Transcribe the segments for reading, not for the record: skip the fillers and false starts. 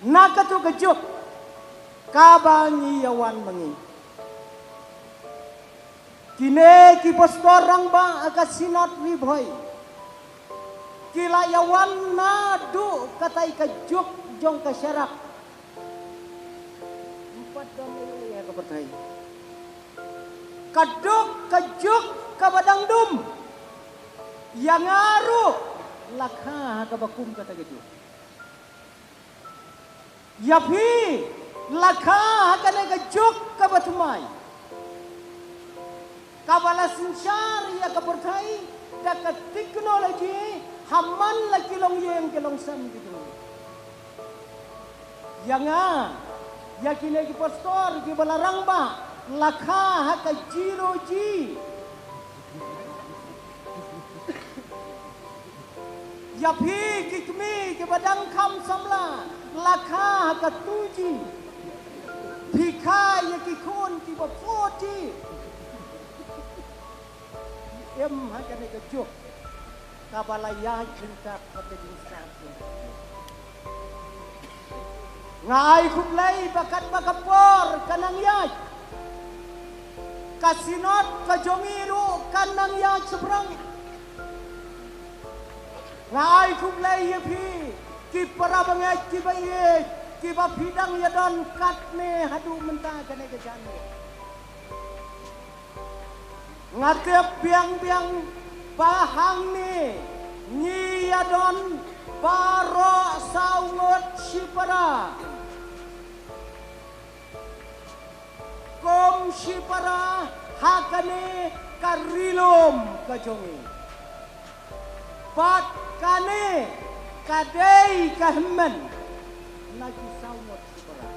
nakatu kejuk kabangi yawan mengi. Kine ki postorang ba akat sinat wibhoy. Kila yawan nadu katai kejuk jong kesyarak. Empat dom ya kepertai. Kaduk kejuk kabadang dum. Yang aru lakha kabakum kata kejuk. Yapi lakha kane kejuk kabatumai. Kabala sinsar ya kepertai dekat teknologi haman lagi long yang kelong sam gitu. Yang yakin lagi pastor ki balarang ba lakha ka jiroji. Yapi kikmi ki badang kam samla lakha ka tuji. Phika ya ki khon ki ba foti. Em hakane ka juk kabalaya cinta pada dinsatu. Ngai kuplay bakat bakapor kanang yaj. Kasinot kajongiru kanang yaj seberang. Ngai kuplay yapi ki para bangai ki baye ki ba bidang yadon katne hadu mentah kane kejane. Ngatep biang-biang bahang ni nyiyadon baro saungot sipara kom sipara hakane karilom kajongi pat kane kadei kahman lagi saungot sipara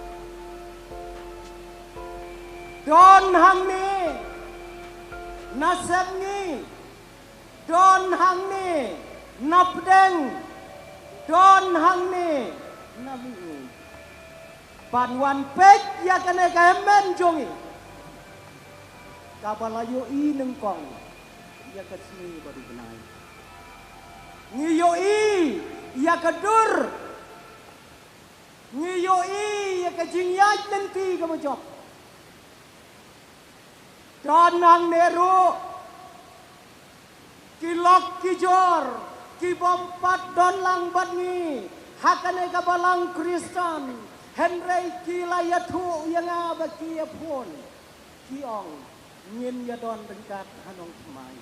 don hang ni nasab ni don hang ni napdeng don hang ni nabi panwan pek ya kane kamen jongi kabalayo i nengkong ya kasmi baru benai ngiyo i ya kadur ngiyo i ya kajingyaj nanti kamajok don hang neru kilok kijor kibompat don lang badni hakane kabalang Kristen Henry kilayatu yang abaki pun kiong ngin yadon dengkat hanong semai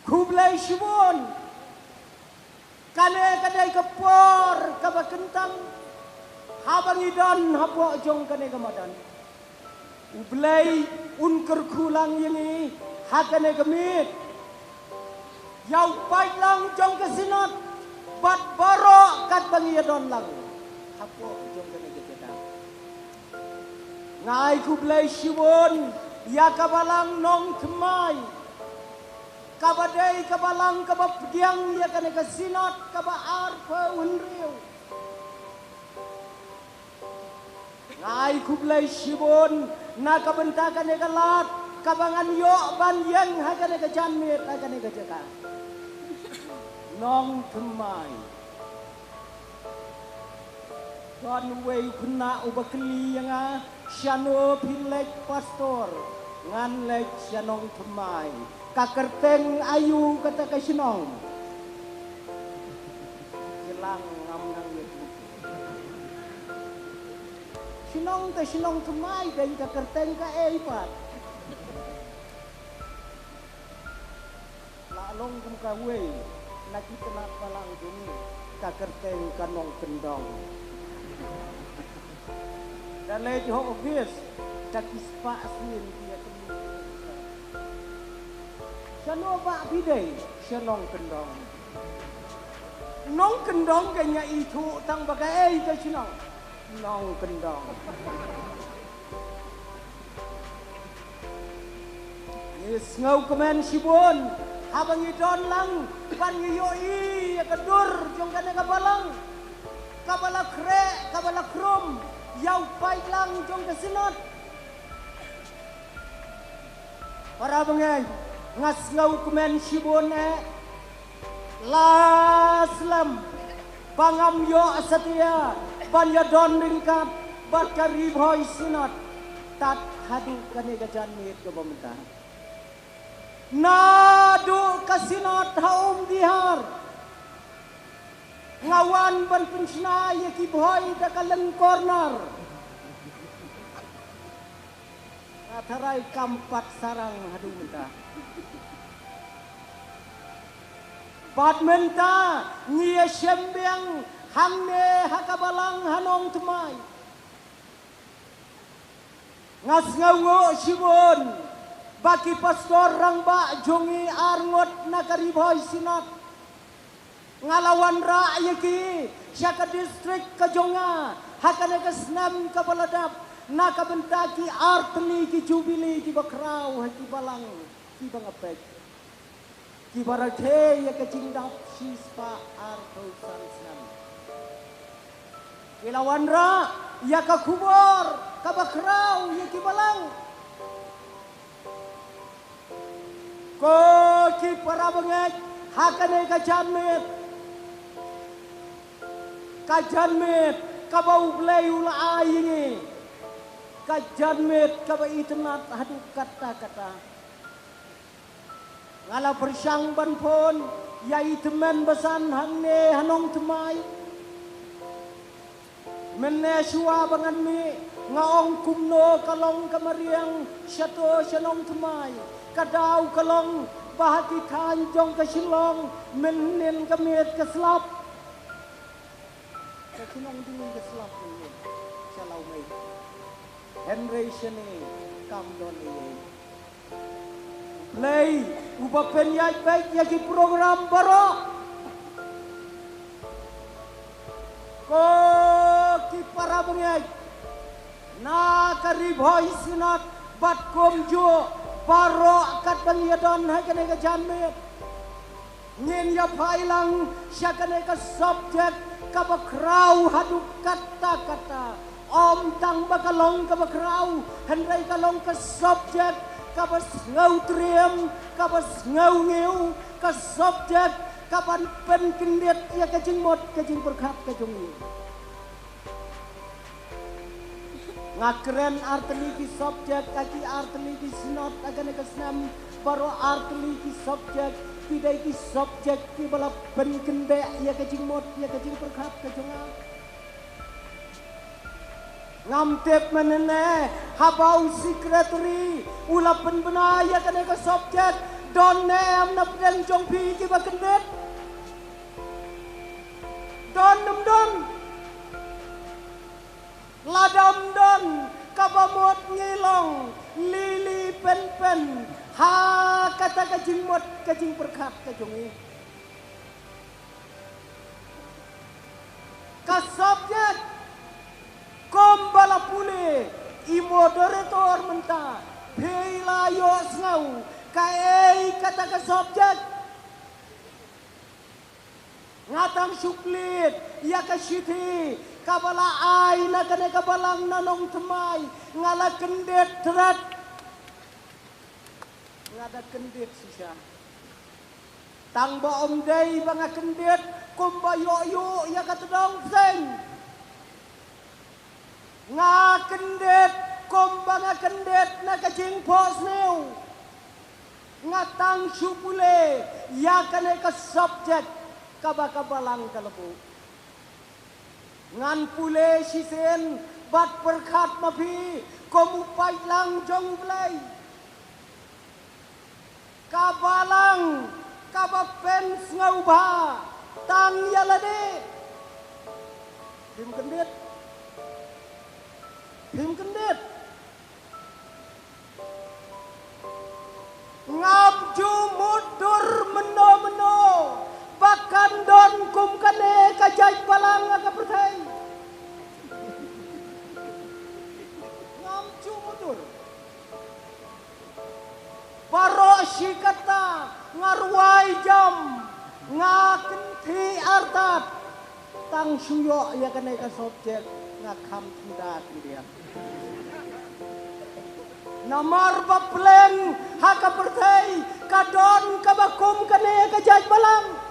kublai shibon kane kadai kepor kabakentang habangi don habo jong kane kamadan ublai unker kulang yangi hakane gemit Yau baik lang jong kesinot bat baro kat bangi don lang hapo jong kene kita ngai kublai shibon ya kabalang nong kemai kabadai kabalang kabapdiang ya kene kesinot kaba arpa unriu ngai kublai shibon na kabentakan e kalat kabangan yo ban yang hakane kejanmit hakane kejaka nong kemai don wei kuna ubakli yang syano pilek pastor ngan lek syanong kemai kakerteng ayu kata kasinong hilang ngamnang yetu sinong te sinong kemai dan kakerteng ka eipat long kum kawe lagi kena palang dumi kakerteng kanong kendong dan lagi ho obvious takis pa asin dia temu sano ba bidai syanong kendong nong kendong kanya itu tang bagai ka sinong nong kendong yes ngau kemen sibon habang idon lang pan yoi kedur jong kana kabalang kabala kre kabala krum yau pai lang jong kesinot para bangay ngas ngau kemen sibon laslam pangam yo setia banyadon ringkat bat karibhoy sinat tat hadu kane gajan mit ke pemerintah nadu kasinat haum dihar ngawan ban pensna ye kibhoy dakalen corner atarai kampat sarang hadu menta bat menta ngie sembiang hangne hakabalang hanong tumai ngas ngawo sibon baki pastor rangba jongi arngot nakariboy sinat ngalawan ra yaki syaka distrik kajonga hakane kesnam kabaladap nakabentaki artli ki jubili ki bakrau haki balang ki bangapek ki barathe ya kecindap sispa arto sansam ilawan ra ya ka kubor ka bakrau ya ki balang ko ki para bangek hakane ka janmet ka bau blay ula ayini ka janmet ka ba itnat hadu kata-kata ngala persyang ban pon ya itmen besan hangne hanong tumai menne suwa bangan mi ngaong kumno kalong kamariang syato syanong tumai kadau kalong bahati kanjong kasilong mennen kamit kaslap kasinong dingin kaslap ni salau mai Henry Shani kam doni play upapen yai baik yaki program baro ko ki para bangay na karibhoy sinat bat komjo baro kat banyadon hai kane ka janmet ngin ya phailang syakane ka subject ka bakrau hadu kata-kata om tang bakalong ka bakrau handai kalong ka subject ka bas ngau triam ka bas ngau ngeu ka subject ka ban pen kindiet ya ka jingmot ka jing berkat ka jungi ngakren artli ki subject kaki artli ki sinot agane kasnam baro artli ki subject pidai ki subject ki bala pen kinde ya ka jingmot ya ka jing berkat ka junga ngamtep menene habau secretary ulapan benaya kane ka subject don nem na pedang jong pi ki ba kendet don ladam don kabamot ngilong lili pen ha kata kajing mot kajing berkat kajongi ka subject kombala pule imoderator menta phela yo ngau kae kata ka subject ngatang suplit ya ka siti kabala ai na kane kabalang nanong temai ngala kendet terat ngada kendet sisa tang ba om dei banga kendet kumba yo ya ka tedong seng nga kendet kumba nga kendet na kajing pos new ngatang supule ya kane ka subject kabakabalang kalabu ngan pule sisen bat berkat mapi komupai lang jong blay kabalang kabapen ngau ba tang yalade him kendit ngabju mudur meno bahkan don kum kane kajai balang ka pertai ngamju mudur baro sikata ngarwai jam ngakenti artat tang suyo ya kane ka subjek ngakam tidak dia namar bapleng haka pertai kadon kabakum kane kajai balang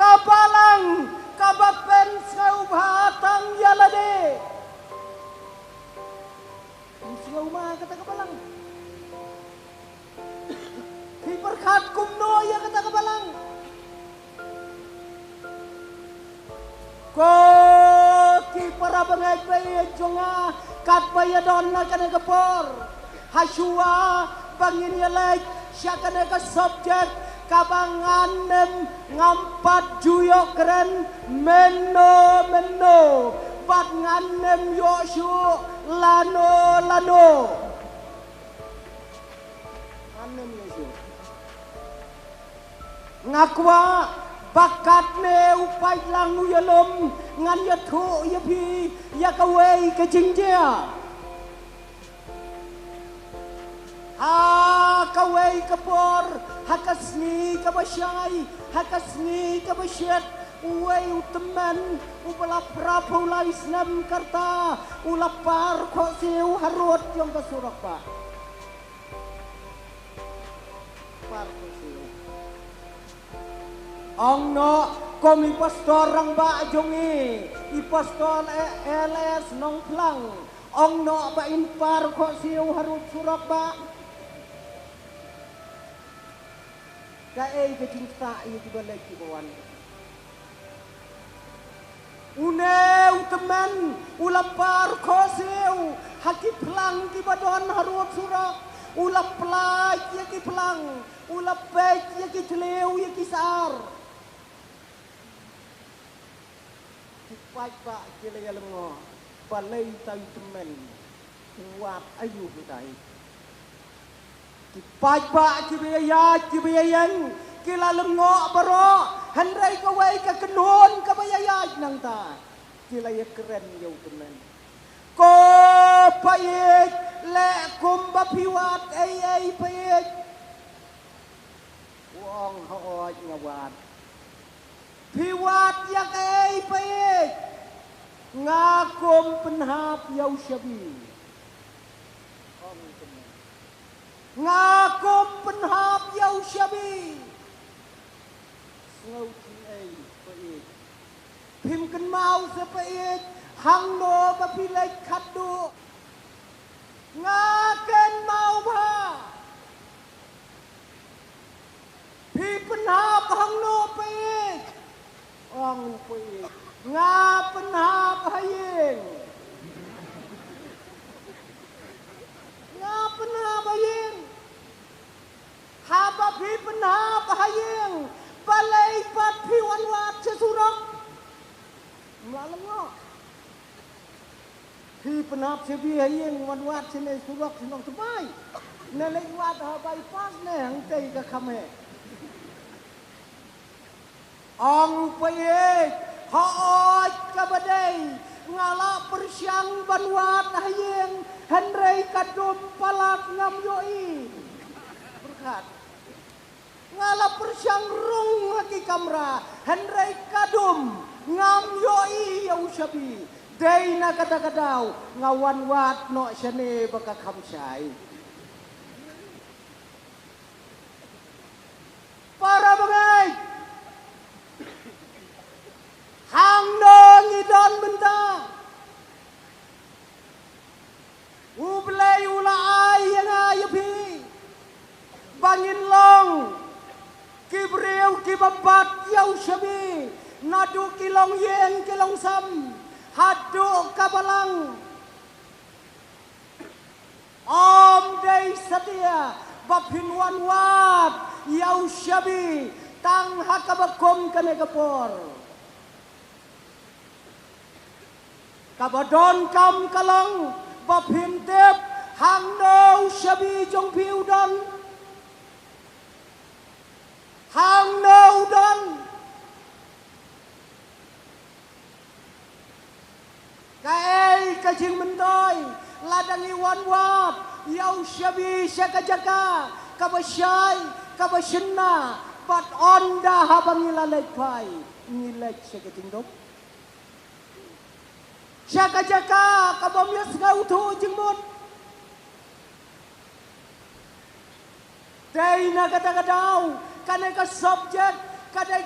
kabalang kabape ko ki para bangay bay jonga kat bayadon na kanay kapor hasua bangin yalay siya kanay ka subject kabanganem ngampat juyok keren meno bat nganem yoshu lano nganem yoshu ngakwa bakat ne upai lang uyalom ngan yathu yapi yakawei kejingja ha kawei kapor hakasni kabasyai hakasni kabasyat uway uteman ubala prapula islam karta ulapar ko siu harut yung kasurak pa par ko siu ang no komi pastor rang ba jongi i pastor LS nong plang ang no ba in par ko siu harut surak ba kae ke cinta i tibalay kibawan une uteman ulapar koseu haki plang kibadon harut surak ulap pelaj yaki plang ulap pej yaki teleu yaki sar kipai pak kilaya lengo balai tayu teman kuat ayu kitai kipai pak kibayayang kila lengo baro handai kawai ka kenon ka bayayaj nang ta kila ya keren yau teman ko payet le kumba piwat ay payet wong hooj ngawat piwat yak ay payet ngakum penhap yau syabi ngakum penhap yau syabi ngau chi ai payet phim kan mau se payet hang no ba pilai khadu nga ken mau ba phi penhap hang no payet ong payet nga penhap hayeng nga penhap hayeng haba phi penhap hayeng balai pat phi wan wat sesurok malang phi penhap sebi hayeng wan wat sene surok sinong sebai nelek wat ha bypass ne hang tei ka khame ong payet haoj ka badai ngala persyang ban wat hayeng henrei kadum palat ngam yoi berkat ngala persyang rung haki kamra henrei kadum ngam yoi ya usyabi day na kadakadaw ngawan wat no syane baka kamsay para bagay hang no ngidon benta ublay ulay yang ayapi bangin long kibriu kibabat yau syabi nadu kilong yen kilong sam hadu kabalang om day setia bapin wan wat yau syabi tang hakabakom kane kapor kabadon kam kalang bapin tep hang no syabi jong piu don hang no don kae kajing mentoy ladang iwan wat yau syabi syakajaka kabasyai kabasyenna bat onda habang ilalek pai ngilek syakajing dok syakajaka kabamyas ngautu jengmut day na kadakadaw kanay ka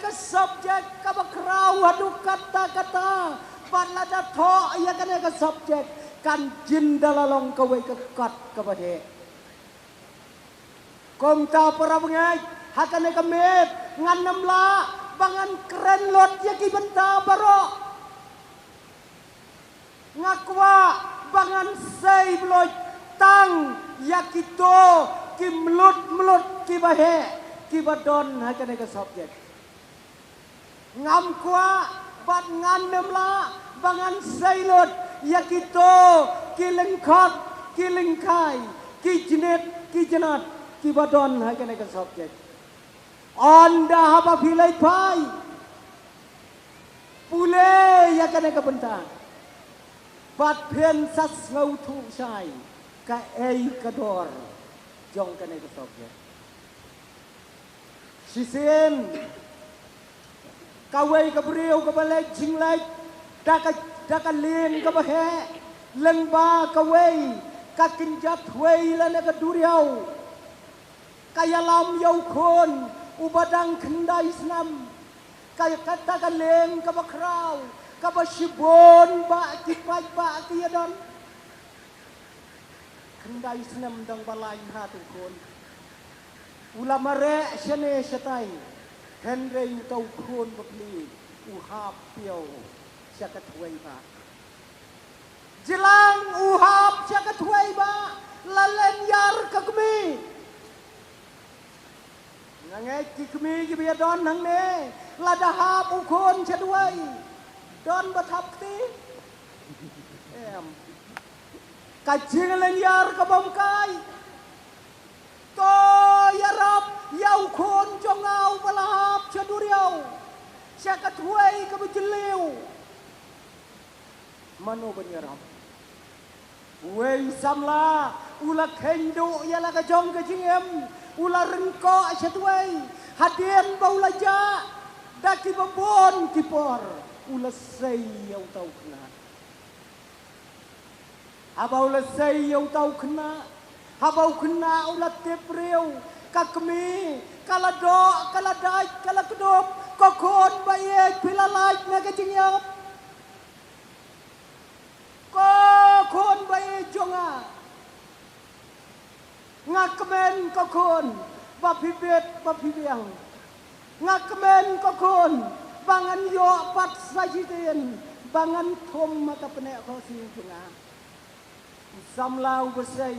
subject kabakraw haduk kata-kata Padlada tho ya kanay ka subject kan jindalalong kaway kakat kabade kom ta para bangay hakanay ka met ngan namla bangan keren lot ya ki benta baro ngakwa bangan sei bloj tang yakito ki melut ki bahe ki badon hakane ka subjek ngam kwa bat ngandem la bangan sei lot yakito ki lengkot ki lengkai ki jenet ki badon hakane ka subjek onda haba pilai pai pule yakane ka bentang bat pen sas ngau thu sai ka ei kador jong kane ka subjek sisen kawai ka beriu ka balai jinglai daka lin ka bahe lengba kawai ka kinjat wei la ka duriau kaya lam yau khon ubadang kendai snam kaya kata ka leng ka bakrau ka basibon ba kipai ba tiadon kendai snam dang balai ha tu khon ulama re shane shatai henre tau khon bakli u hap piau syakat wei ba jelang u hap syakat wei ba lalen yar ka kemi ngangai ki kemi ki bia don nang ne lada hap u khon chadwai don bathap ti em ka jinglen yar ka bom kai to yarap yau khon jongau balahap chaduriau syakat wei ka bejeliu mano benyaram wei samla ula kendo yala ka jong ka jingem ula rengko chatwei hadien baula ja daki babon kipor ula sei yau tau kena abau ula sei yau tau kena habau kena ula tepreu kakmi kala do kala dai kala kedop kokon baye pilalaj na ka jingyap kokon baye jonga ngakmen kokon bapibet bapibiang ngakmen kokon bangan yo pat sajiten bangan thom mata pene ko sing jonga samlau bersai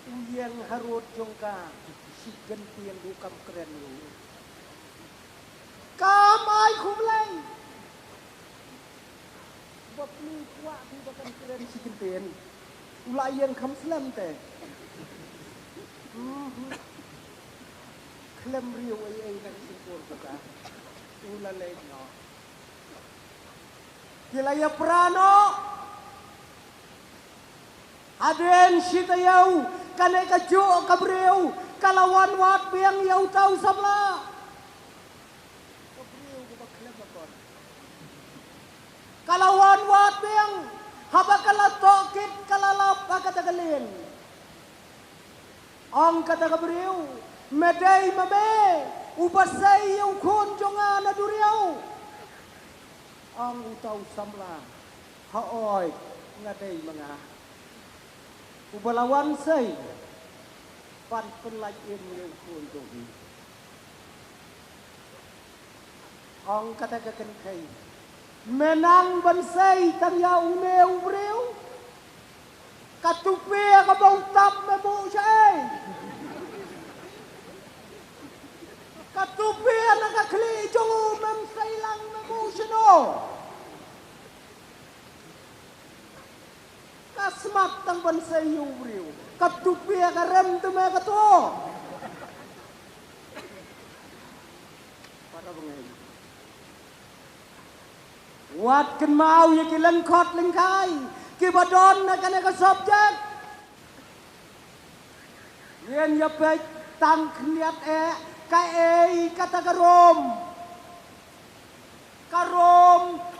uyang harut jongka sigen tiang dukam keren lu kamai kumlai bapni kuat di bakan keren sigen tiang ulayan kam slam te klem riu ai nang singpur ka ulalay no kilaya prano aden sitayau kane ka jo kabreu kalawan wat piang yau tau sabla kabreu ko klem kon kalawan wat piang haba kala tokit kalalap akatagalen ang kata kabreu medai mabe ubasai yau khon jonga na duriau ang utau samla haoi ngadai manga ubalawan sei pan penlai im yau khon jongi ang kata kaken kai menang bansai tang yau meu breu katupe ka bau tap me bu sei katupi anak kli jongu mem sailang memu sino kasmat tang ban sayu briu katupi ka rem tu me ka to para bengai wat ken mau ye ki len khot len kai ki badon na kan ka subject yen ya pe tang khniat kae kata karom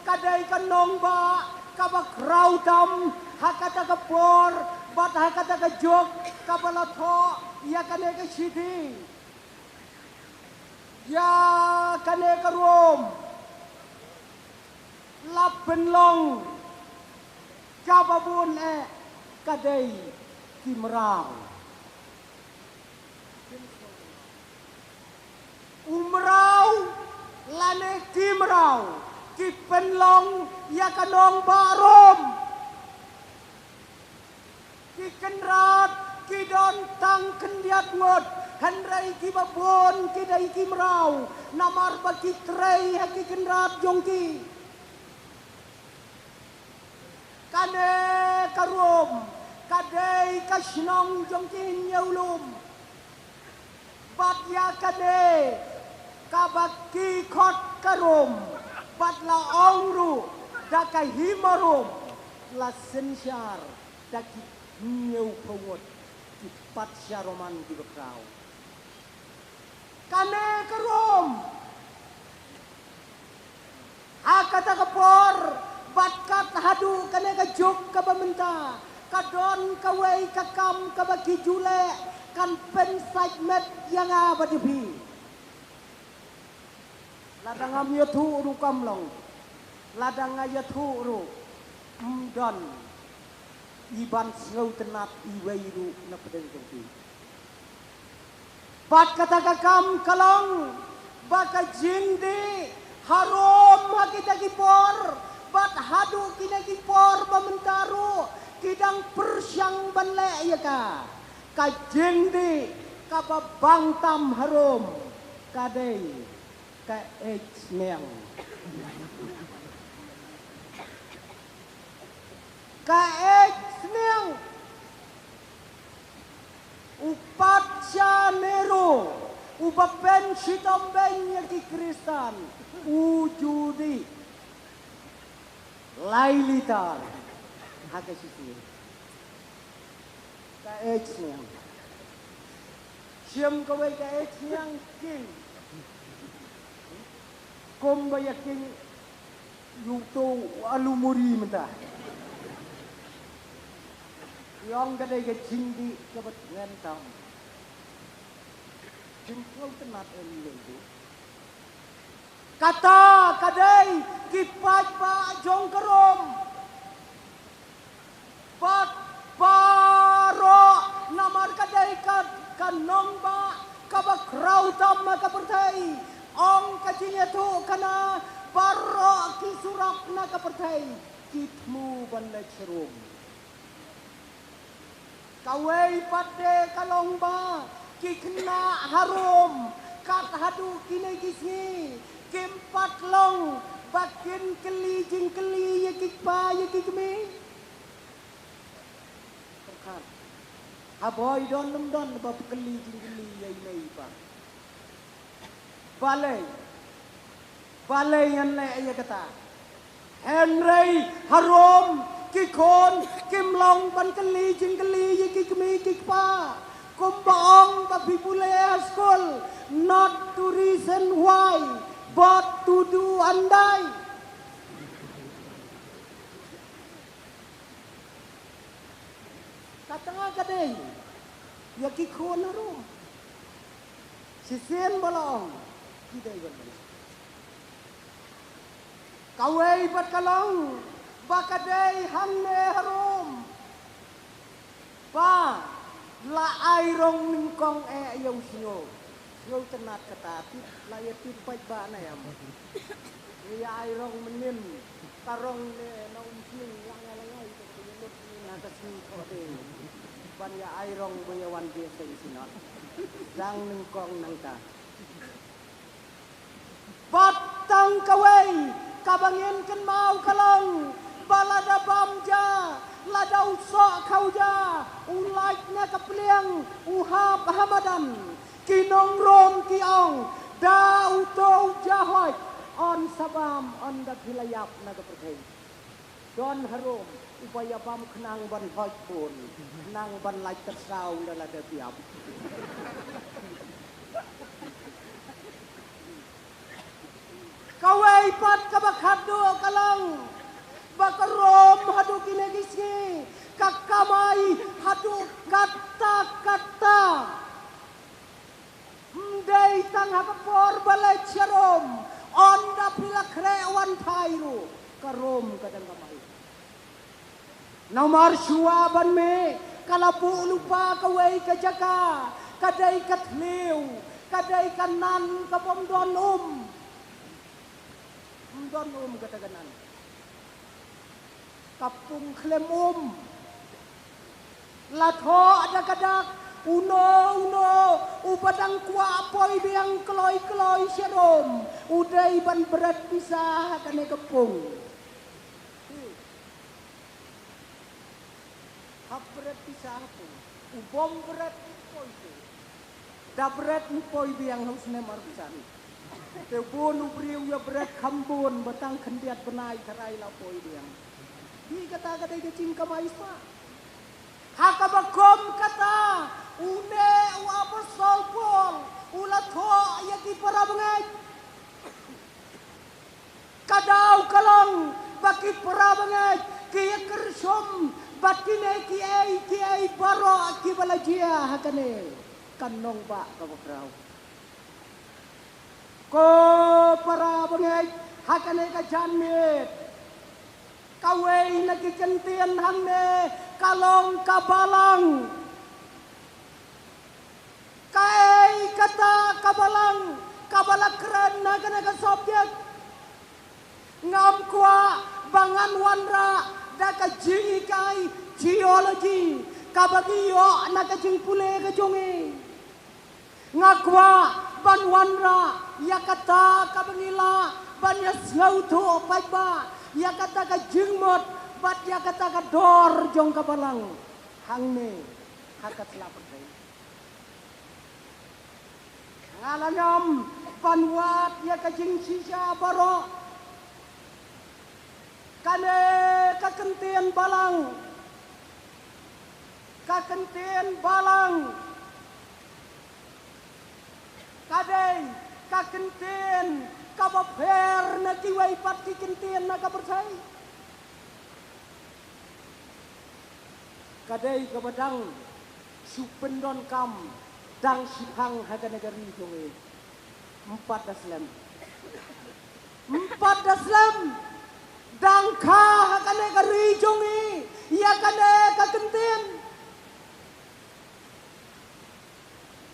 kadai kanong ba kabak raudam hakata kapor bat hakata ka jok kabalatho ya kane ka sidi ya kane karom lapen long kababun kadai kimrau umrau lane kimrau ki penlong ya kanong barom ki kenrat ki don tang kendiat ngot henrai ki babon ki dai ki merau namar baki trei haki kenrat jongki kane karom kadai kasnong jongki nyaulum bat ya kade kabaki khot karom bat la ongru dakai himarom la sensyar daki nyau pengot di pat syaroman di bekrau kane karom akata kapor bat kat hadu kane kajuk kabamenta kadon kawai kakam kabaki jule kan pensait met yang abadipi ladang am yatu ru kamlong ladang ayatu ru don iban slow tenat iwairu na pedeng tengki bat kata kakam kalong baka jindi harom hakita kipor bat hadu kina kipor bamentaru kidang persyang banle ya ka kajindi kababang tam harom kadai ka neng ka neng upat nero ubapen sitomben yang ki Kristan ujudi lailitar hake sisi ka neng siam kawai ka neng king kombaya king yuto alumuri mentah yang kadai ke jindi kebat ngentang jengkol tenat itu kata kadai kipat ba jong kerom bat paro namar kadai kanong ba kabak rautam maka pertai ong kacinya tu kana paro kisurap na kapertai kitmu bandai cerum kawai pade kalongba kikna harum kat hadu kine kisni kempat long bakin keli jing keli ya kikpa ya kikmi terkan aboy don don bab keli jing keli ya inai pa balai yang le ya kata Henry harum kikon kimlong ban keli jing keli ya kikmi kikpa kumbaong tapi boleh school not to reason why but to do andai katanga kadai ya kikon harum sisen balong kidai balong kawai bat kalong bakadai hanne harum ba la airong ningkong yaw sinyo sinyo tenat katati la yatit pait ba na yam ya airong menin tarong ne na umsing langalangay katinut ni nagasing kote ban ya airong bayawan dia sa sinot dang ningkong nangka batang kawai kabangin kan mau kalong balada bamja lada usok kauja ulaiknya kepliang uhab hamadan kinong rom kiong da uto jahoy on sabam on da pilayap na kepercay don harum upaya bam kenang ban hoy pun nang ban laik tersau lada biap kawai pat kabakhado kalong bakarom hadu kinegisi kakamai hadu kata-kata mdei tang hapapor balai charom onda pila krewan thairu karom kadang kamai nomor suaban me kalapu lupa kawai kajaka kadai kathliu kadai kanan kapom don kataganan kapung klem Latho ada kadak uno ubadang kuah poi biang keloi serum udai ban berat pisah kane kepung hap berat pisah pun ubom berat poi tu da berat poi biang harus nemar pisan tebun ubriu ya berat kambun batang kendiat benai karai la poi biang di kata-kata kecing kamai pa hakabakom kata une apa solpol ulatho yaki para bangai kadau kalong baki para bangai kiya kersom batine ki ai baro ki balajia hakane kanong ba kabakrau ko para bangai hakane ka janmit kawai lagi kentian hangne kalong kabalang kai kata kabalang kabalak keren naga subjek ngam kwa bangan wanra daka jingi kai geologi kabagiyo naga jing pule ke jongi ngakwa ban wanra yakata kabangila ban yasngauto paiba yakata ka jingmot bat yakata ka dor jong kabalang hangne hakat lapet ngalanyam panwat ya kajing sisa baro kane kakentian balang kadai kakentian kabaper na kiwai pati kentian na kabersai kadai kabadang supendon kam dang sipang haga negeri jonge 14 dang ka haga negeri jonge ya kane ka kenten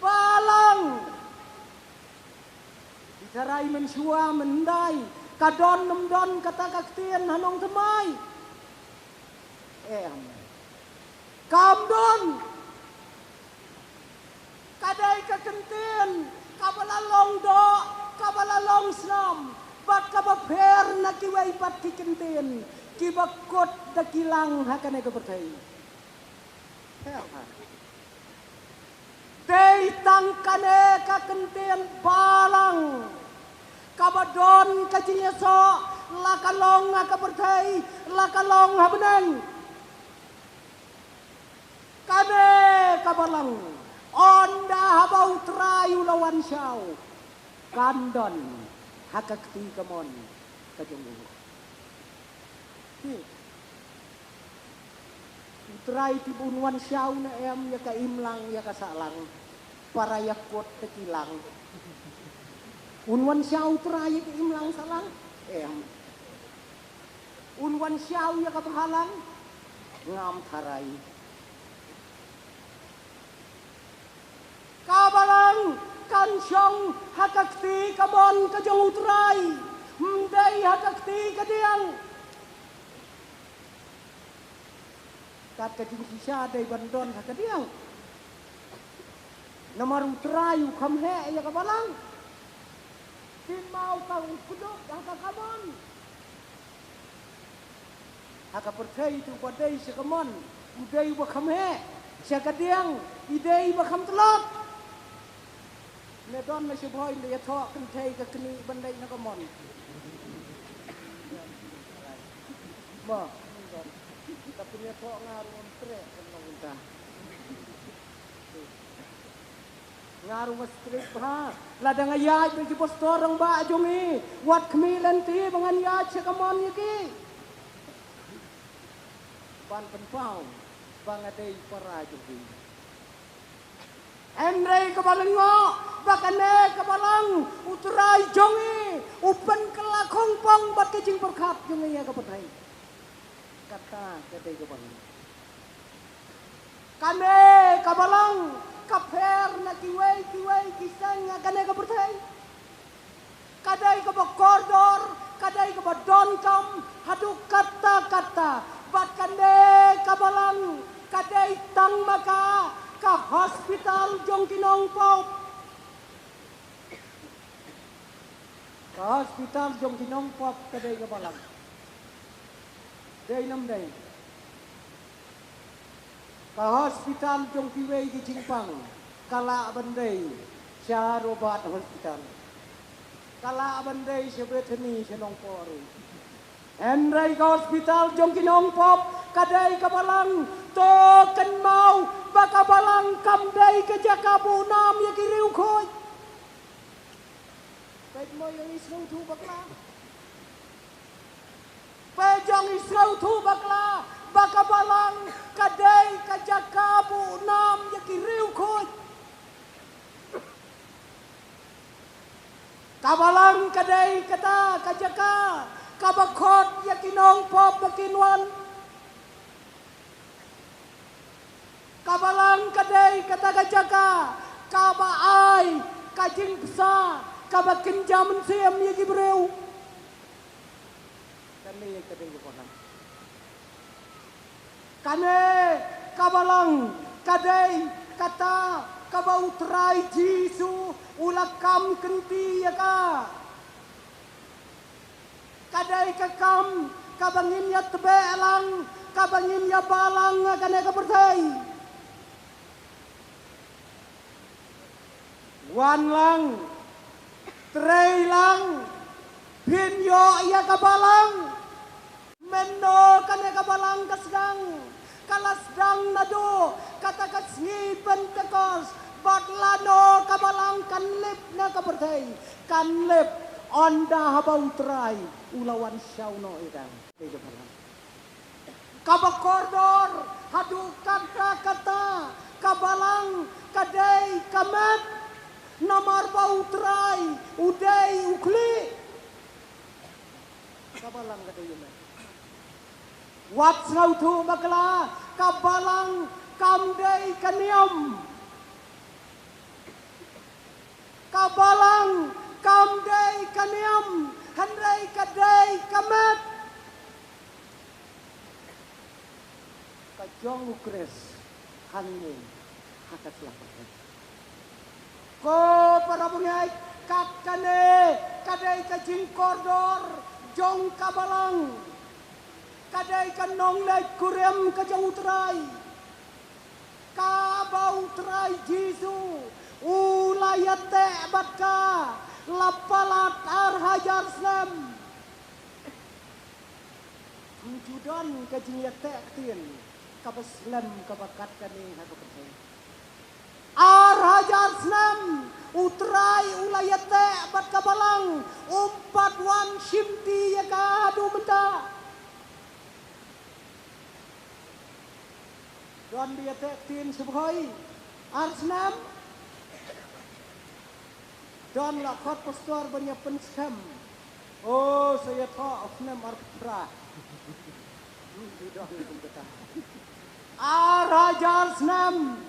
balang ditarai mensua mendai kadon nemdon kata kaktian hanong temai kamdon kadai kakenten kabalalong do kabalalong snam bat kabaper na kiwai pat kikenten kibakot da kilang hakane kabertai dei tangkane kakenten balang kabadon kacinyaso lakalong kabertai lakalong habeneng kane kabalang onda habau trayu lawan syau kandon hakakti kamon kajungu utrai tibunuan syau na em ya ka imlang ya ka salang para yakot tekilang unwan syau trai ka imlang salang em unwan syau ya ka bahalang ngam tarai kabalang kansyong hakakti kabon kajong utray mday hakakti kadiang kat kajing sisa day bandon hakadiang namar utray kamhe ya kabalang timau kang kudok hakakabon hakapercay tu paday sa kamon uday ba kamhe siya kadiang iday ba kamtelok nedon na siya boy na yato kentay ka kini banday na kamon ma tapi yato ngarung tre kanong unta ngarung strip ha ladang ayat bagi postorong ba jongi wat kemilan ti bangan ya siya kamon yaki ban penpau bangaday para jongi Emre kabalango bakane kabalang utrai jongi upan kelakong pang bat kejing berkat jongi ya kapatai kata kadai kabalang kane kabalang kaper na kiwai kisang kane kapatai kadai kabakordor kadai kabadon kam haduk kata bat kane kabalang kadai tang jong kinong pop. Ka hospital jong kinong pop kadai ka balang. Day nam day. Ka hospital jong piwei ki Chingpang. Kala bandai Syah Robat hospital. Kala bandai sebetani senong pori. Henry ka hospital jong kinong pop kadai ka balang to kan mau baka balang kam dai ka jakabu nam ya kiriu khoi. Baik mo yang israu thu bakla. Pejong israu thu bakla baka balang kadai ka jakabu nam ya kiriu khoi. Kabalang kadai kata kajaka kabakot ya kinong pop makinwan. Kabalang kadai kata kajaka kabaai kajing pesa kabakin jaman siam ya gibreu. Kane kadai kabalang. Kane kabalang kadai kata kabautrai jisu ulakam kenti ya ka. Kadai kakam kabangin ya tebelang kabangin ya balang kane kapertai. Wan lang trei lang pinyo ya kabalang mendo kane kabalang kasdang kalasdang nado kata kasngi pentekos batlano kabalang kanlip na kapertai kanlip onda habau trai ulawan syauno idang ida balang kabakordor hadu kata kabalang kadai kamet namar bau trai udai ukli kabalang kadai yuna wat ngau tu bakla kabalang kamdai kaniam kabalang kamdai kaniam handai kadai kamet kajong ukres hangin hakat lapat ko para pengai kakane kadai kajing kordor jong kabalang kadai kanong lai kurem kajong utrai kabau utrai jisu ulayate batka lapalat arhajar slam tujudan kajing yate tien kabaslam kabakat kani hakapercaya arhajar slam utrai ulayate bat kabalang umpat wan shimti ya kadu benda don dia tin subhoi arsnam don la khot pastor banyak penskam oh saya tha afnam arpra don kata arhajar slam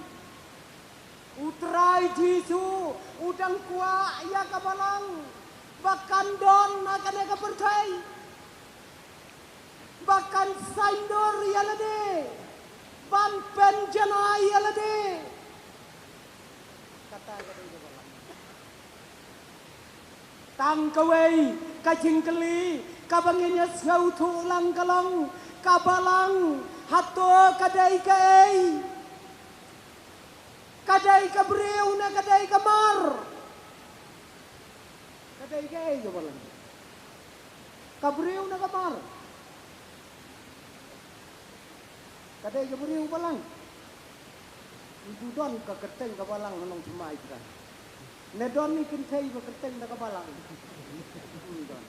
utrai jisu udang kuah ya kabalang bahkan don akan eka percaya bahkan saindor ya lade ban penjana ya lade kata kabalang tang kawai kajing keli kabanginya ngau tu lang kalang kabalang hato kadai kai kadai kabreu na kadai kamar kadai kai kabalang kabreu na kamar kadai kabreu balang ibu don ka keteng kabalang hanong cumai kan nedon ni kentei ba keteng na kabalang don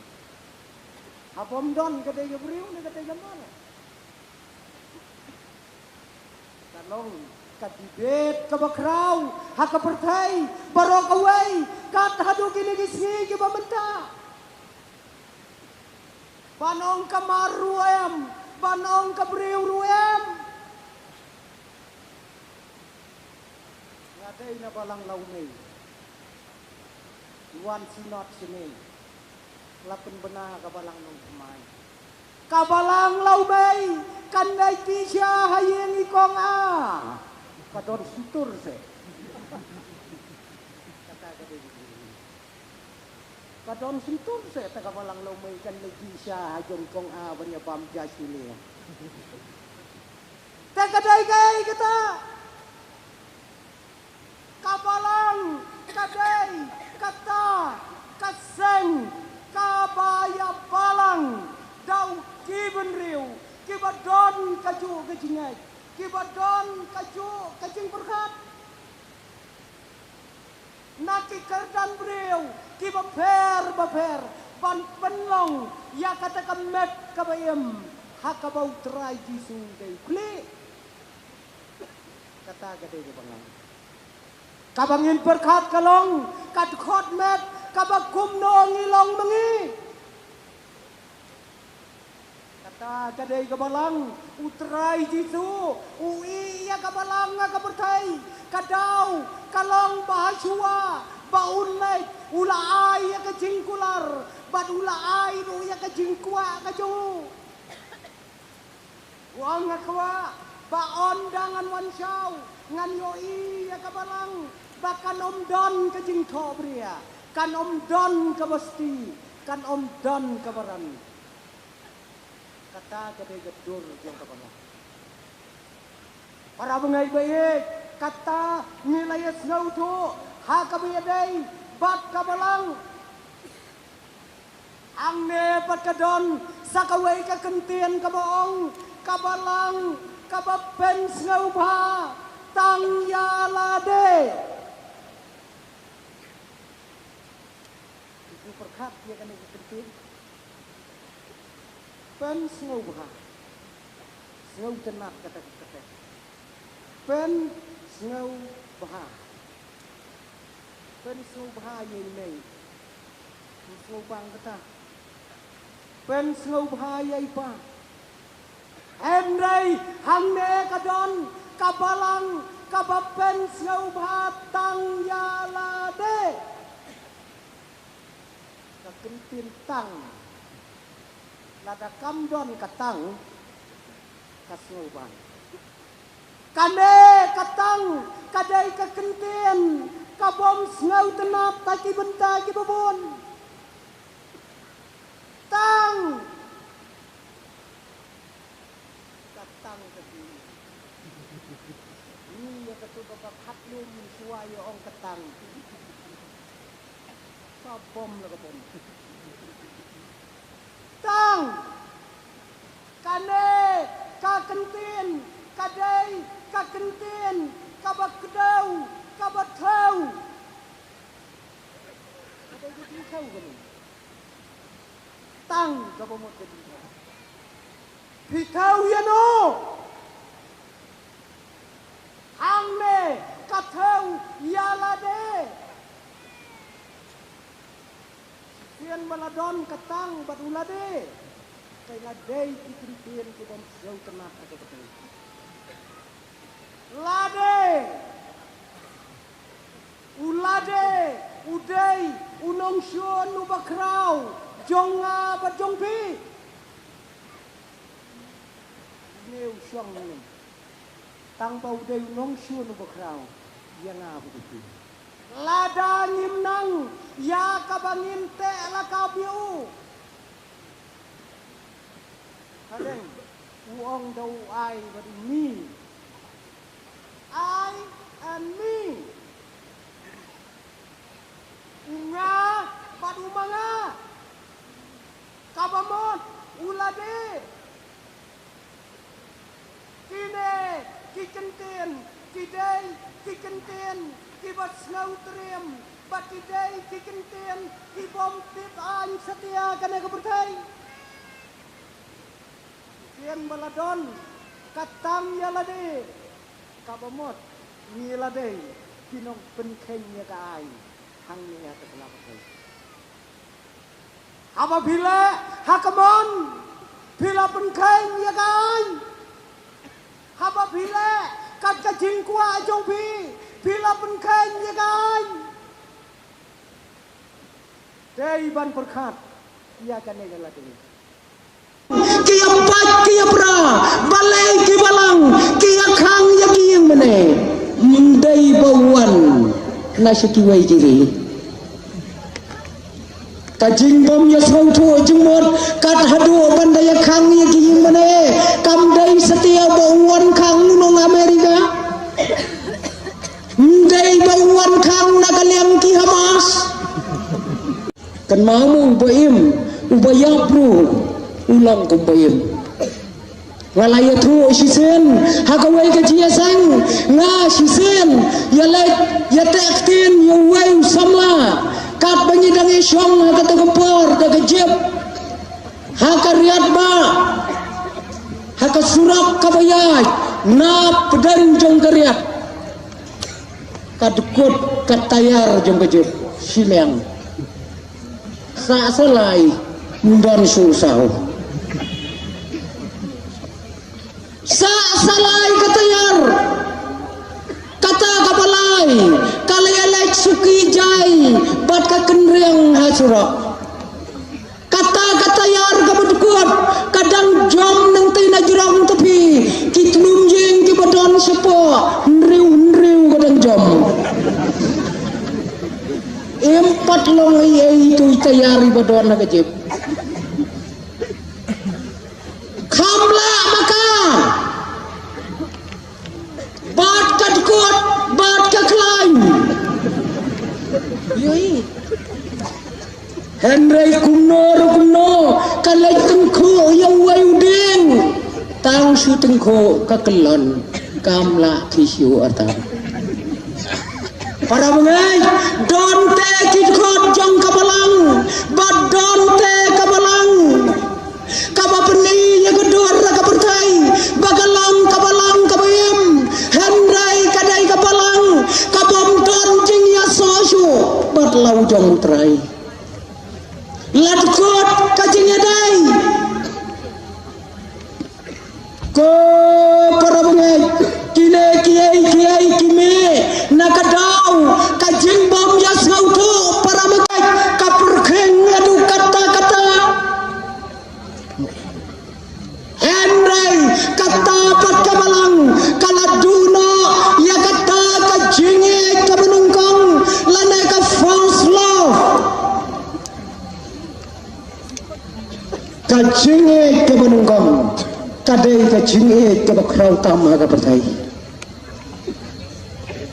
hapom don kadai kabreu na kadai kamar kanong kadibet kabakraw hakapertai barokawai kat hadu kini gisni ke bamenta banong kamar ruem banong kabreu ruem ngadai na balang laumei wan sinot sini lapen bena kabalang nong pemai kabalang laumei kandai tisha hayeng ikong a kadon sutur se Kadon sentur saya tak kapalang lomay kan lagi siya hajong kong awan ya bam jasili. Tak kadai kay kita. Kapalang kadai kata kaseng kabaya balang dau kiben riu kibadon kaju kajingai kibadon kaju kajing berkat naki kerdan beriu kibaper baper ban penlong ya kata kemet kabayem hakabau terai jisu dei kli kata gade bangang kabangin berkat kalong kat khot met kabakum no ngilong mengi kata kadai kabalang utrai jisu ui ya kabalang kabertai kadau kalong bahasua baunai ula ai ya kejingkular bad ula ai ru ya kejingkua kaju wang ngakwa baon dangan wansau ngan yoi ya kabalang bakan om don kejingtho bria kan om don kabasti kan om don kabaran kata kadai gedur yang kabalang para bengai baik kata nilai snau tu ha kabiyadai bat kabalang angne patkadon sakawai ka kentian kabaong kabalang kabapen snau ba tang yalade itu perkat dia kan kentian pen snau ba snau tenat kata pen snau bah pen snau bah ye nei snau bang kata pen snau bah ye pa em đây hang ne kadon kabalang kabapen snau bah tang ya la de kakentin tang lada kamdon katang kasnau bang kane katang kadai kakentien kabom snau tenap taki benta ki babon tang katang kaki ni ya katu bapak hatlum suaya ong katang kabom la kabom tang kane kakentien kadai kakentien kabakdau kabathau kadai dikhau gani tang kabomot gani phithau yano hangne kathau yalade sian baladon katang badulade kay ladai kikintien kibom jauh tenat atau betul lade ulade udai unong syun ubakrau jonga bajongpi neu syong ni tang bau udai unong syun ubakrau yang apa begitu lada ngimnang ya kabangin te la kabiu kadang uong dau ai badi mi I and me. Unga padumanga. Kabamot ulade. Kine kikentien kidai kikentien kibat snau trem batidai kikentien kibom tip an setia kana kepertai. Kian baladon katang yalade. Kabamot nilade kinong penkenya kai hangnya terlalu. Apabila hakamon bila penkenya kai apabila kat kajing kuah jongpi bila penkenya kai dei ban perkat ia kan nilade kia pat kia pra balai ki balang kia khang ya kieng mene mendai bawan na sekiwai jiri kajing bom ya sautu jemur kat hadu bandaya kang ya giying mane kamdai setia bauan kang nunong Amerika ndai bauan kang nagaliang ki Hamas kan mamu baim ubayabru ulang kumbaim walaya tu sisen hakawai kajia sang nga sisen ya tektin ya wai samla kat banyidang isyong haka tegempor daga jeb haka riat ba haka surak kabayay na pedan jong kariat kadukut katayar jong kajeb sileng sa salay mundan susah sa salay katayar kata kapalay kalayalek suki jay bat ka kenreng hasura kata katayar kabudukut kadang jom nang tina jurang tepi kitlum jeng ki badon sepo nriu kadang jom empat long itu tayari badon nagajib kamla maka bat kadukut bat kaklaim yoi Henry kumno kalai tengko yang wayuding tang su tengko kakelon kamla kisyu atam para mengai don te kidkot jong kabalang bad don te kabalang kabapeni ya gedor kapertai bagalang kabalang kabayem Henry kadai kabalang kabom don jing ya sosu bad lau jong utrai latkot kajingnya dai ko para mengai kine kiai kime nakadau kajing bom ya sautu para mengai kaperkeng adu kata-kata Henry kata pat kabalang kaladuna ya kata kajinge kabenungkong lanai ka false love kajinge kabenungkong kadai kajinge kabakrau tama kapertai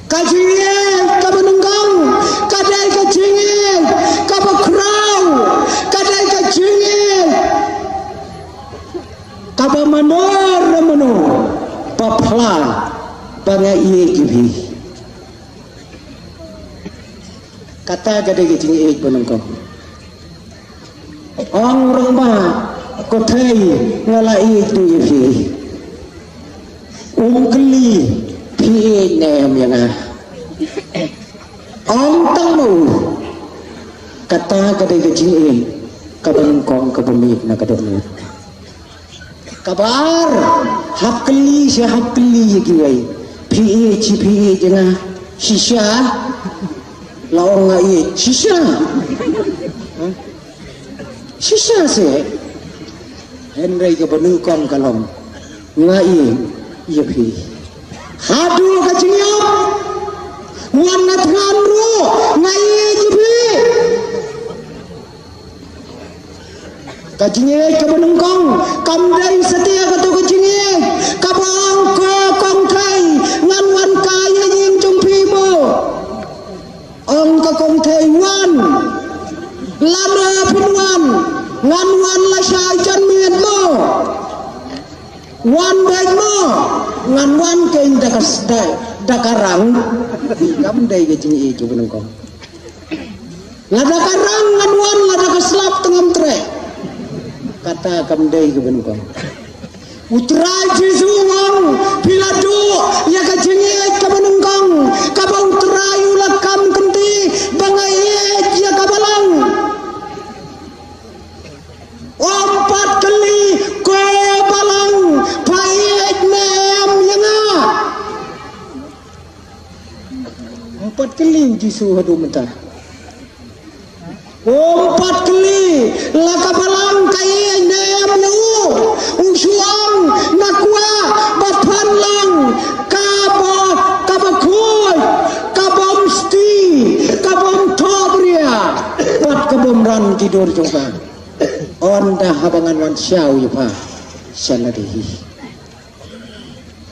kajinge kabenungkong kadai kajinge kabakrau kadai kajinge kabamanor mano papla banga iye gibi kata kadai kajinge kabenungkong orang ba kothai ngalai tu ifi ungkeli phi nem yang tamu kata kadai kecil kabangkong kabamit na kadonut kabar hakli si hakli giwai phi jangan shisha laong ngai shisha se Henry ke benungkong kalong ngai iya phi hadu kaciyop wanat ngamru ngai jibi kacingye ke benungkong kamdai setia katu kacingye kabang ko kong kai ngan wan kaya nying jumpi mo ong ka kong Taiwan lana punwan ngan wan la syai jan miet mo wan baik mo ngan wan kein dakarang kamdai kacingye ke benungkong ladakarang ngan wan ladakaslap tengam trek kata kamdai ke benungkong utrai jisuang piladu ya kacingye ke benungkong kaba utrai ulakam kenti bangayet ya kabalang ompat kali ko balang payet nem yanga ompat kali jisu hadu mentah ompat kali lakabalang kaya nem yu usuang nakwa batpan lang kabakoy kabom sti kabom tobria bat kabom ran kido tidur jongka onda habangan wan syau ya pa sanadihi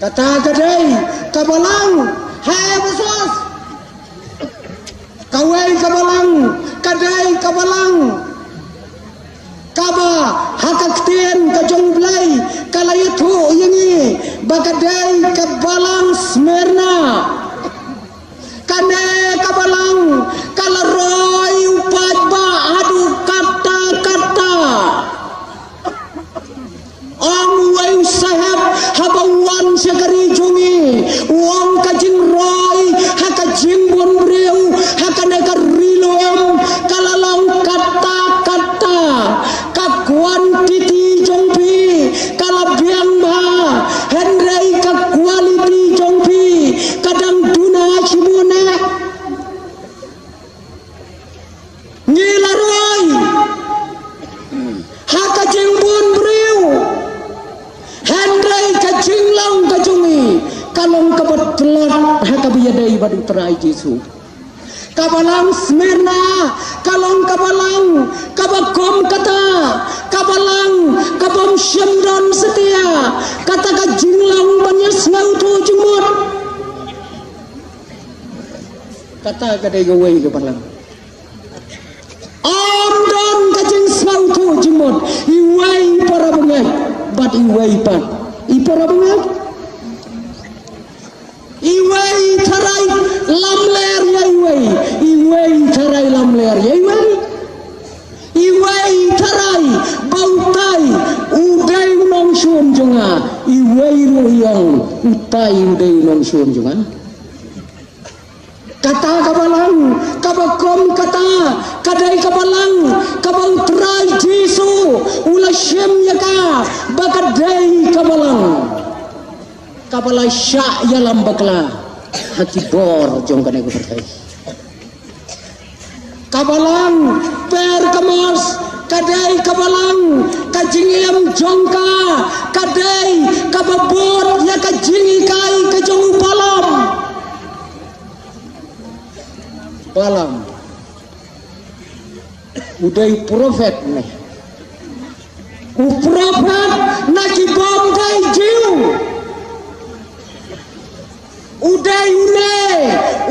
kata kadai kabalang hai bosos kawai kabalang kadai kabalang kaba hakaktian kajong blay kalayatu yangi bakadai kabalang Smyrna kane kabalang kalaroy upad ba adu kata-kata ang way sahab habawan syakari jungi uang kajing roy hakajing bonbreu hakaneka rilom kalalang kata-kata kakuan titi jongpi kalabiang ba hendrai kakualiti jongpi kadang duna simune ngilaroy hakajing bonbreu hendrai kajing lang kajungi kalong kabatlat hakabiyadai badu terai Jesu kabalang Smyrna kalong kabalang kabakom kata kabalang kabom syamdan setia kata kajing lang banyas ngautu jemut kata kadai gawai kabalang amdan kajing ngautu jemut iwai para bengai bat iwai pat ipara bengai iwai tarai lamler ya iwai tarai lamler ya iwai tarai bautai udai nong syum jonga iwai royang utai udai nong syum jonga kata kabalang kabakom kata kadai kabalang kabau terai Jesu ulah syem yaka bakadai kabalang kabalai syak yalam bakla hati bor jong kane ko pertai kabalang per kamas kadai kabalang kajingem jongka kadai kababot ya kajingi kai kajong palam udai profet nih profet nakibom kai jiu udai une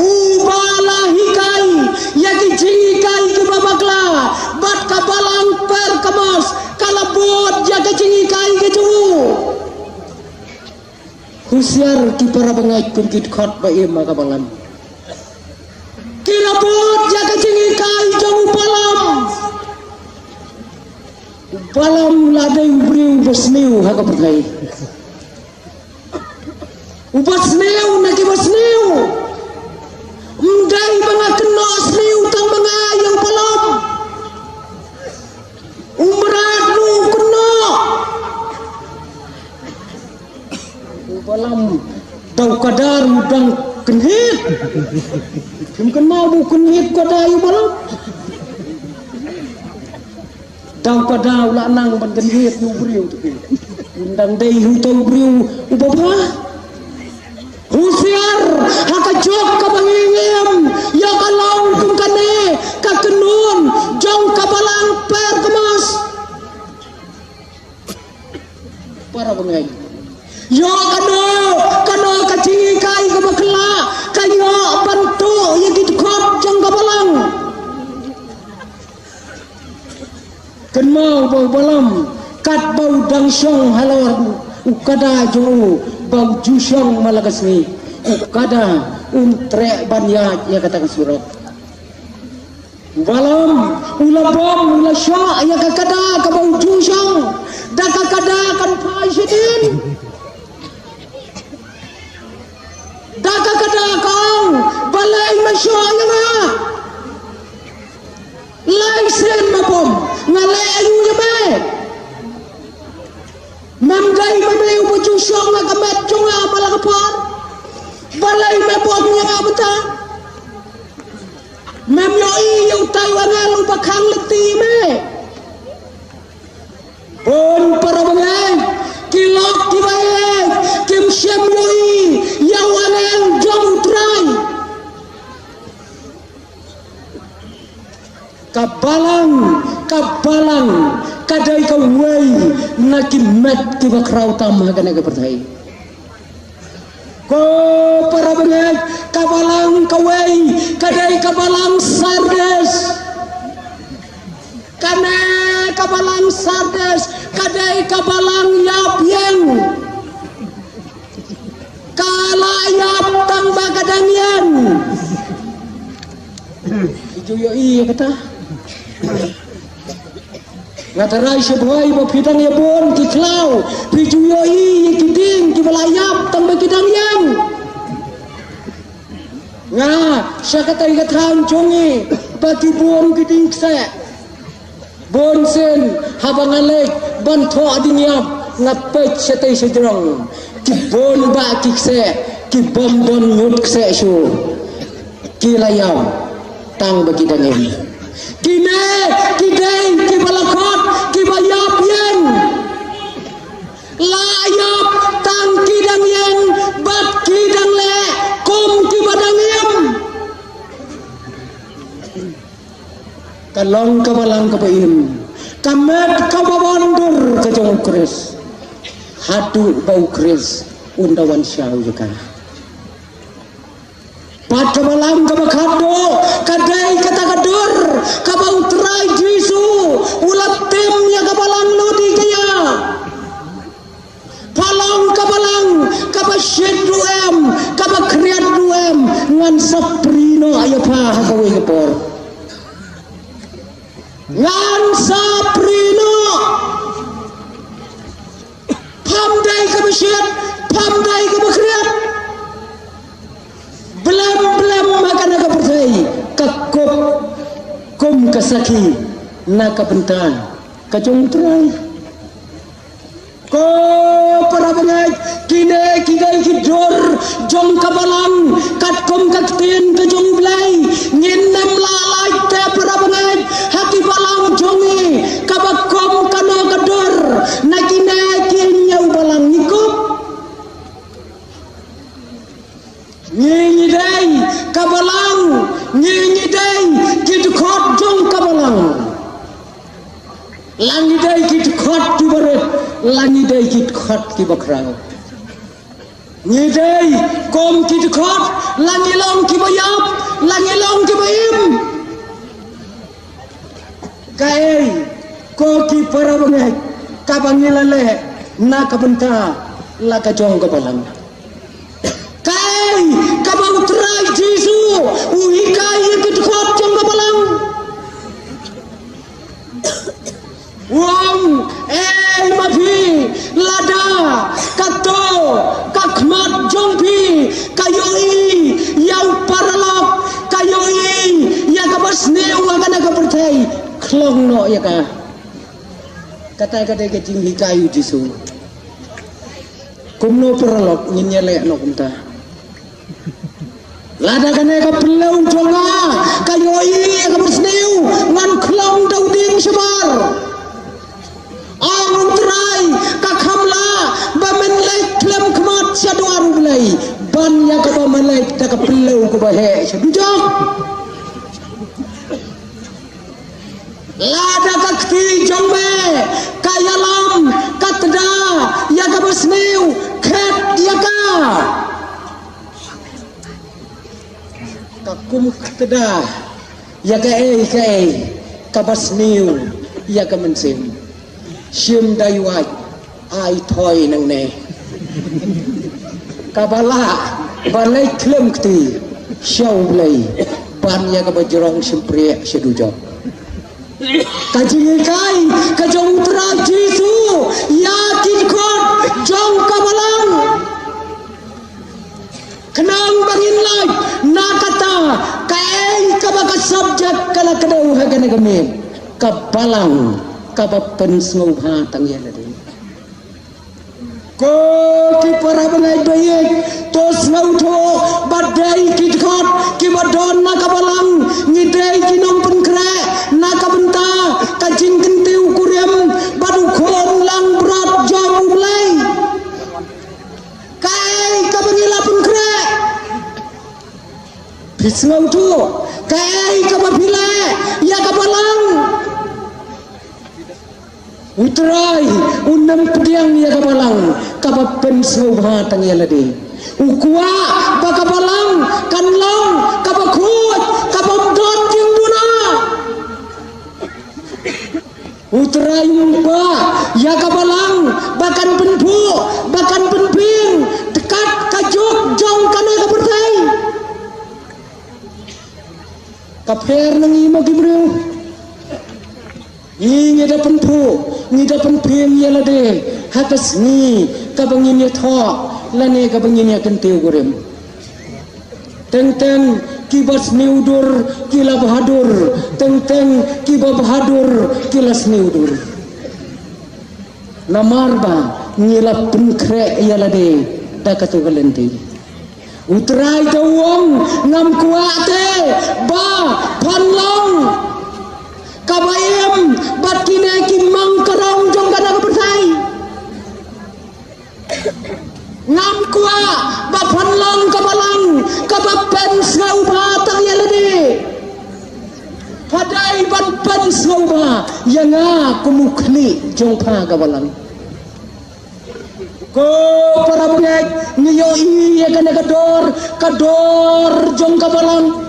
ubalahikai yaki jingikai ke babakla bat kabalang per kamas kalabot yaki jingikai ke juu husiar ki para bengai kunkit khot ba ima kabalan kilabot yaki jingikai juu palam ladai ubriu besniu haka pertai ubasniu naki basniu mdai mga kena sniu tang mga yang palam umradu kena palam tau kadar udang kenhit kim kena bu kenhit kadai palam tau kadar lanang ban kenhit ubriu tu undang dei hu tau ubriu ubaba husiar hakajok kabangingim ya kalau kungkane kakenun jong kabalang per kemas para bengai ya kano kacingi kai kabakla kayo bantu ya gitkot jong kabalang ken mau bau balam kat bau dangsyong halor ukada jo bau jusyong malagasni ukada untrek banyak ya katakan surat balam ulabom ulasya ya kakada ka bau jusyong da kakada kan president da kakada kang balai masya ya ma laisen mapom ngale ayu ya ba mamgai mamai ubuju syong agamat jonga balakapar balai mepok nya bata memyoi yu taiwangan lupa kang leti me bon para bangai kilok kibae kim syemyoi yawanan jong trai kabalang kabalang kadai ka wei naki met ki bakrau tam hagane ka pertai ko para bangaj kabalang ka wei kadai kabalang sardes kana kabalang sardes kadai kabalang yapyeng kalayap tang bagadangyan Juyo iya kata ngatarai sebuai bapitang ya bon ki klau pijuyo iya ki ding ki balayap tang bagidangyan nga syakata ikat han jongi bagi bon ki ding se bon sen habang alek ban tho adinyap ngapet setai sejrong ki bon ba ki se ki bom don nyut se su ki layam tang bagi dangin kine kideng ki balakot ki bayap yen layap tang kidang yen bat kidang le kom ki badang yem kalong kabalang kabaim kamet kababondur kajong kris hatu bau kris undawan syau juga pada malam kabakado kadai kata kadur kabau terai jisu ulat tim ya kabalang lodi kaya palang kabalang kabasyid duem kabakriat duem ngan saprino ayapa hagawe kepor ngan saprino pamdai kabasyid pamdai kabakriat belum makan nak percaya kakup kum kasaki nak bentan kacung terai ko para bangaj kine kigai kidor jong kabalang kat kum kaktin kacung belai nginem lalai te para bangaj haki balang jongi kabakom kana kador nakine kinyau balang nikup nyi dai kabalang nyi dai kit khot jong kabalang langi dai kit khot ki baret langi dai kit khot ki bakrang nyi dai kom kit khot langi long ki bayap langi long ki bayim kai ko ki para bangai kabangilale na kabenta la ka jong kabalang kabau terai jisu uhikai ikut kuat jong kabalang wong mafi lada kato kakmat jongpi kayoi yau paralok kayoi ya kabasneu agana kapertai klong no ya ka kata-kata ke tinggi kayu jisu kumno paralok nyinyele no kumta lada kane ka pelau jonga kayoi ka bersneu ngan klong dauding sebar ang trai ka khamla bamen lek klem kmat saduaru belai ban ya ka bamen lek ta ka pelau ko bahe sedujok lada ka kti jongme kayalam katda ya ka bersneu khet ya ka kakum katda ya ka kabas niu ya ka mensim sim daiwat ai thoi nang ne kabala balai klem kti syau lei ban ya ka bajrong simpre sedujo kaji kai kajong tra jisu ya kikot jong kabalang kenang bangin lai nakata kai kabaka subjek kala kadau hagane gamin kabalang kabapen sngoha tangyala din ko ki para bangai bayek tos ngauto badai kitkot ki badon na kabalang ngidai kinom penkre na kabenta kajing kentiu kurem badu khom lang brat jam ulai kai kabangila penkre pisngau tu kai kabapile ya kabalang Utrai unam pediang ya kabalang kabapen snobha tang yalade ukwa bakabalang kanlong kabakut kabamdot yang duna utrai umpa ya kabalang bahkan penpu bahkan penping dekat kajuk jong kana kapertai kaper nang imo gibreu ini ada penpu, ini ada penpeng ya lade, hakas ni kabangin ya thok, lane kabangin ya kentiu gorem. Teng kibas niudur kila bahadur, teng kiba bahadur kilas niudur. Namarba ngila penkre ya lade, dakatu galenti. Utrai tawong ngam kuate ba panlong. Kabayem batine kimang karong jong kana kapertai ngam kuwa bapanlang kabalang kabapen snauba tang yalade padai ban snauba yanga kumukni jong pa kabalang ko para bek niyo iya kana kador jong kabalang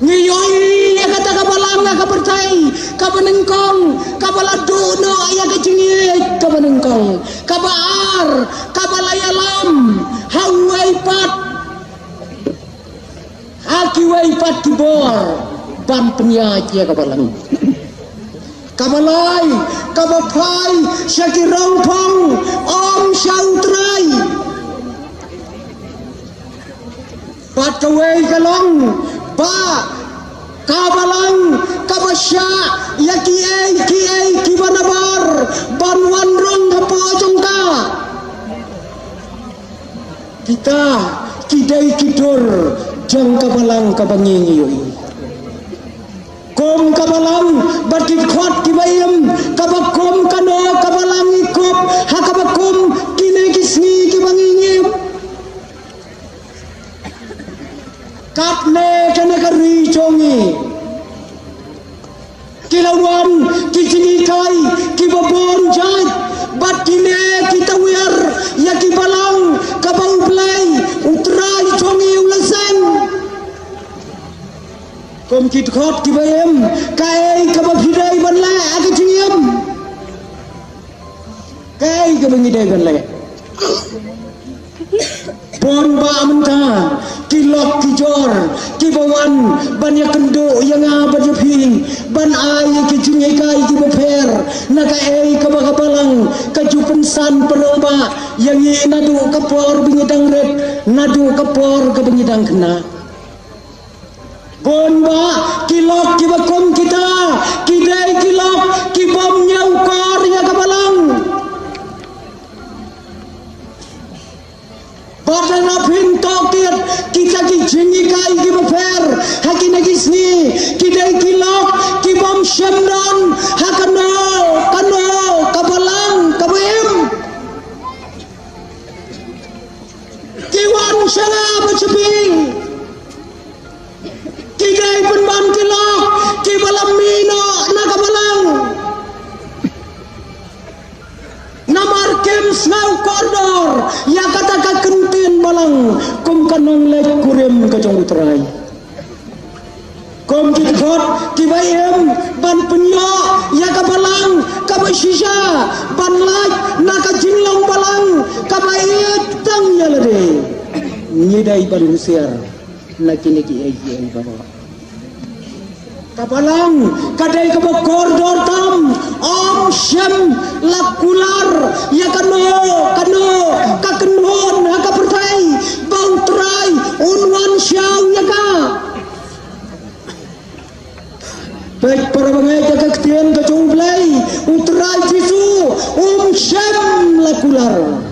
ngiyoi ya kata kabalang na kapercay kabanengkong kabalado no ya kecingit kabanengkong kabaar kabalayalam hawai pat hakiwai pat kibor ban penyaj ya kabalang kabalay kabapai syakirongpong om syautrai pat kawai kalong ba kabalang kabasya ya kiai kibanabar banwan rong hapo jongka kita kidai kidur jong kabalang kabangingi yoi kom kabalang batit khot kibayem kabakom kano kabalang ikop hakabakom kine kisni kibangingi kapne kana kari chongi kilawan kijini kai kibabon jai batine kita wir ya kibalang kabau play utrai chongi ulasan kom kit khot kibayem kai kababhidai banla age jingem kai kabangidai banla bon ba amenta kilok kijor kibawan banyak kendo yang abadiping ban ai kijingai kai kibaper naka ei kabakabalang kajupensan peroba yang nadu kapor bingidang red nadu kapor kabingidang kena bon ba kilok kibakom kita kidai kilok kibom nyaukor ya kabalang Badana pinto kit kita kijingi kai kibafer hakina kisni kidai kilok kibom syamdan hakano kano kabalang kabem kiwan syara bacaping kidai penban kilok kibalam mino nakabalang namar kem snau koridor ya kata kentin malang kom kanong lek kurem kajong utrai kom kitkot kibayem ban penyo ya kabalang kabashisha ban lek naka jinglong balang kabayet tang yalade ngidai ban usiar nakiniki ai bawa kabalang kadai kabak koridor tam om syam lakular ya kano kakenhon haka pertai bang trai unwan syau ya ka baik para bangai kakaktian kacung play utrai jisu om syam lakular